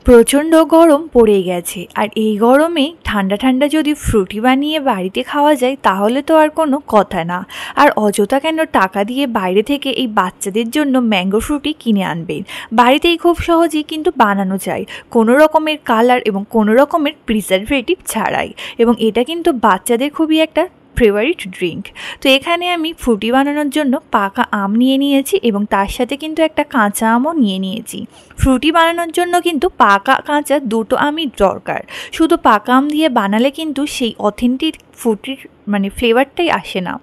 প্রচণ্ড গরম পড়ে গেছে, আর এই গরমে ঠান্ডা ঠান্ডা যদি ফ্রুটি বানিয়ে বাড়িতে খাওয়া যায় তাহলে তো আর কোনো কথা না। আর অযথা কেন টাকা দিয়ে বাইরে থেকে এই বাচ্চাদের জন্য ম্যাঙ্গো ফ্রুটি কিনে আনবেন? বাড়িতেই খুব সহজেই কিন্তু বানানো যায়, কোনো রকমের কালার এবং কোনো রকমের প্রিজারভেটিভ ছাড়াই, এবং এটা কিন্তু বাচ্চাদের খুবই একটা ফেভারিট ড্রিঙ্ক। তো এখানে আমি ফ্রুটি বানানোর জন্য পাকা আম নিয়ে নিয়েছি এবং তার সাথে কিন্তু একটা কাঁচা আমও নিয়ে নিয়েছি। ফ্রুটি বানানোর জন্য কিন্তু পাকা কাঁচা দুটো আমই দরকার। শুধু পাকা আম দিয়ে বানালে কিন্তু সেই অথেন্টিক ফ্রুটির ফ্লেভারটাই আসে না।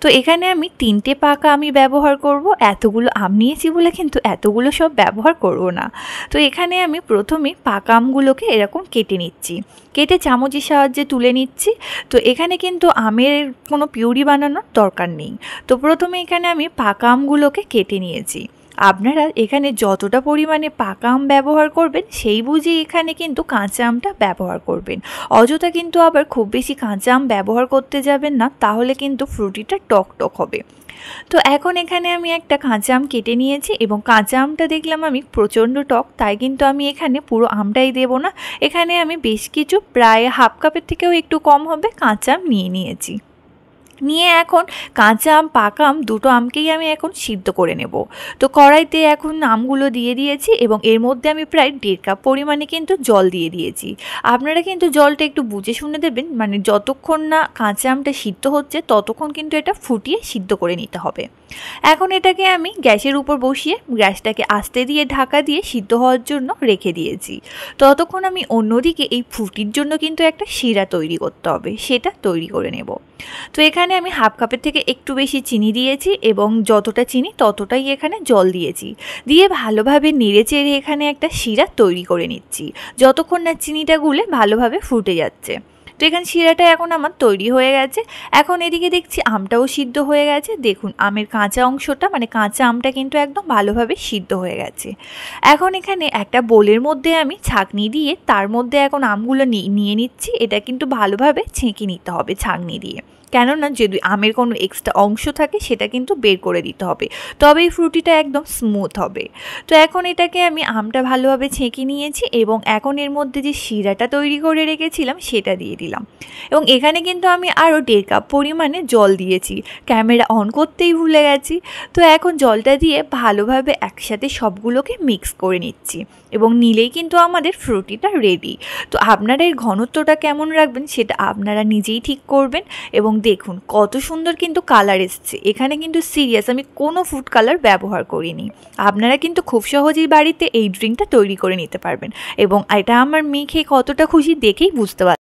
তো এখানে আমি 3টে পাকা আমি ব্যবহার করব। এতগুলো আম নিয়েছি বলে কিন্তু এতগুলো সব ব্যবহার করব না। তো এখানে আমি প্রথমে পাকা আমগুলোকে এরকম কেটে নিচ্ছি, কেটে চামচের সাহায্যে তুলে নিচ্ছি। তো এখানে কিন্তু আমের কোনো পিউরি বানানোর দরকার নেই। তো প্রথমে এখানে আমি পাকা আমগুলোকে কেটে নিয়েছি। আপনারা এখানে যতটা পরিমাণে পাকা আম ব্যবহার করবেন সেই বুঝে এখানে কিন্তু কাঁচা আমটা ব্যবহার করবেন। অযথা কিন্তু আবার খুব বেশি কাঁচা আম ব্যবহার করতে যাবেন না, তাহলে কিন্তু ফ্রুটিটা টক টক হবে। তো এখন এখানে আমি একটা কাঁচা আম কেটে নিয়েছি এবং কাঁচা আমটা দেখলাম আমি প্রচণ্ড টক, তাই কিন্তু আমি এখানে পুরো আমটাই দেব না। এখানে আমি বেশ কিছু প্রায় হাফ কাপের থেকেও একটু কম হবে কাঁচা আম নিয়েছি। নিয়ে এখন কাঁচা আম পাকা আম দুটো আমকেই আমি এখন সিদ্ধ করে নেব। তো কড়াইতে এখন আমগুলো দিয়ে দিয়েছি এবং এর মধ্যে আমি প্রায় 1.5 কাপ পরিমাণে কিন্তু জল দিয়ে দিয়েছি। আপনারা কিন্তু জলটা একটু বুঝে শুনে দেবেন, যতক্ষণ না কাঁচা আমটা সিদ্ধ হচ্ছে ততক্ষণ কিন্তু এটা ফুটিয়ে সিদ্ধ করে নিতে হবে। এখন এটাকে আমি গ্যাসের উপর বসিয়ে গ্যাসটাকে আস্তে দিয়ে ঢাকা দিয়ে সিদ্ধ হওয়ার জন্য রেখে দিয়েছি। ততক্ষণ আমি অন্যদিকে এই ফ্রুটির জন্য কিন্তু একটা শিরা তৈরি করতে হবে, সেটা তৈরি করে নেব। তো এখানে আমি হাফ কাপের থেকে একটু বেশি চিনি দিয়েছি এবং যতটা চিনি ততটাই এখানে জল দিয়েছি। দিয়ে ভালোভাবে নেড়েচেড়ে এখানে একটা শিরা তৈরি করে নিচ্ছি, যতক্ষণ না চিনিটা গুলে ভালোভাবে ফুটে যাচ্ছে। তো এখানে শিরাটা এখন আমার তৈরি হয়ে গেছে। এখন এদিকে দেখছি আমটাও সিদ্ধ হয়ে গেছে। দেখুন আমের কাঁচা অংশটা কাঁচা আমটা কিন্তু একদম ভালোভাবে সিদ্ধ হয়ে গেছে। এখন এখানে একটা বোলের মধ্যে আমি ছাঁকনি দিয়ে তার মধ্যে এখন আমগুলো নিয়ে নিচ্ছি। এটা কিন্তু ভালোভাবে ছেঁকে নিতে হবে ছাঁকনি দিয়ে, কেননা যদি আমের কোনো এক্সট্রা অংশ থাকে সেটা কিন্তু বের করে দিতে হবে, তবেই ফ্রুটিটা একদম স্মুথ হবে। তো এখন এটাকে আমি আমটা ভালোভাবে ছেঁকে নিয়েছি এবং এখন এর মধ্যে যে শিরাটা তৈরি করে রেখেছিলাম সেটা দিয়ে দিলাম। এবং এখানে কিন্তু আমি আরও 1.5 কাপ পরিমাণে জল দিয়েছি, ক্যামেরা অন করতেই ভুলে গেছি। তো এখন জলটা দিয়ে ভালোভাবে একসাথে সবগুলোকে মিক্স করে নিচ্ছি এবং নিলেই কিন্তু আমাদের ফ্রুটিটা রেডি। তো আপনারা এর ঘনত্বটা কেমন রাখবেন সেটা আপনারা নিজেই ঠিক করবেন। এবং দেখুন কত সুন্দর কিন্তু কালার এসছে। এখানে কিন্তু সিরিয়াস আমি কোনো ফুড কালার ব্যবহার করিনি। আপনারা কিন্তু খুব সহজেই বাড়িতে এই ড্রিঙ্কটা তৈরি করে নিতে পারবেন এবং এটা আমার মেয়ে খেয়ে কতটা খুশি দেখেই বুঝতে পারবেন।